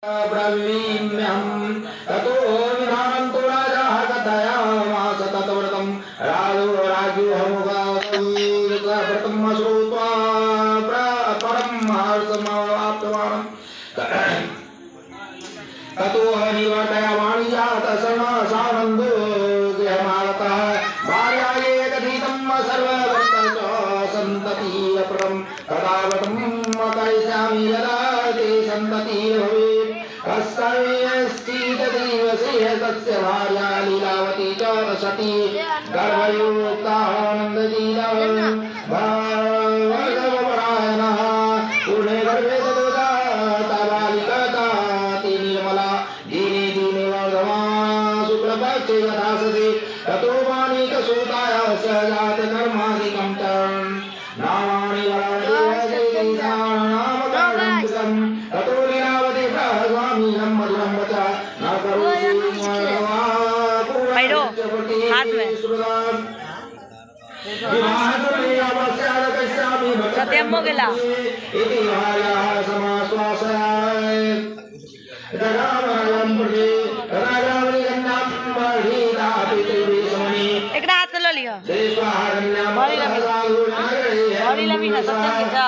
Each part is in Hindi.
ब्रवीम्यहं ततो विधानतो राजा कथयामास तत्व्रतं राजोऽहमुव्रतं श्रुत्वा परं हर्षमाप्तवान् ततो निवर्तयामाणियात सानन्दो गृहमागतः भार्यायै कथितं सर्ववर्तच सन्ततिप्रदं तदावतं करिष्यामि यदा ते सन्ततिः भवेत् कस्यैश्चिददिवसे तस्य भार्या लीलावती च सती गर्भयुक्तानन्दजीलवपरायणः पूर्णे गर्भे सतता बालिका ताति निर्मला दीने दीने वर्धमा शुक्लपक्षे यथासति ततो वाणिकसूतायाः स जातकर्मादिकं च नामानि वरादेवनामकर्मं ततो लीलावती स्वामीनं मधुरं वच न करोति हाथ में सत्यम हो गेला एकरा हाथ से लो लियो हरी लवी ना सत्यम के जा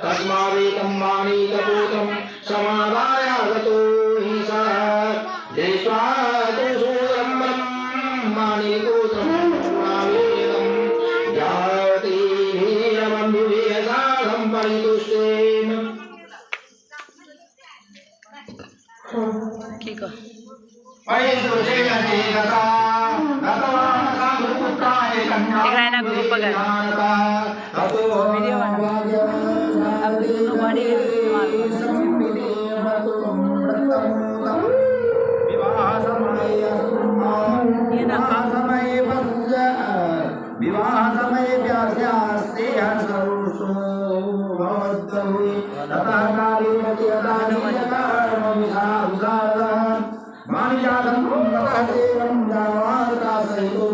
तस्मादेकं माणिकपूतं समादायागतो हि सः दृष्ट्वा तु सूरं माणिकपूतं मावेदं जायते वीरबन्धुभिः साधं परितुष्टेन। ठीक है ना ग्रुप पकड़ वीडियो बना अब दोनों बॉडी विवाह समय व्यास्यास्ते हर्षोषो भवद्भुवि ततः कालीमतियदानियकार्मविषाहुषादः मानिजातं ततः देवं जावादासहितो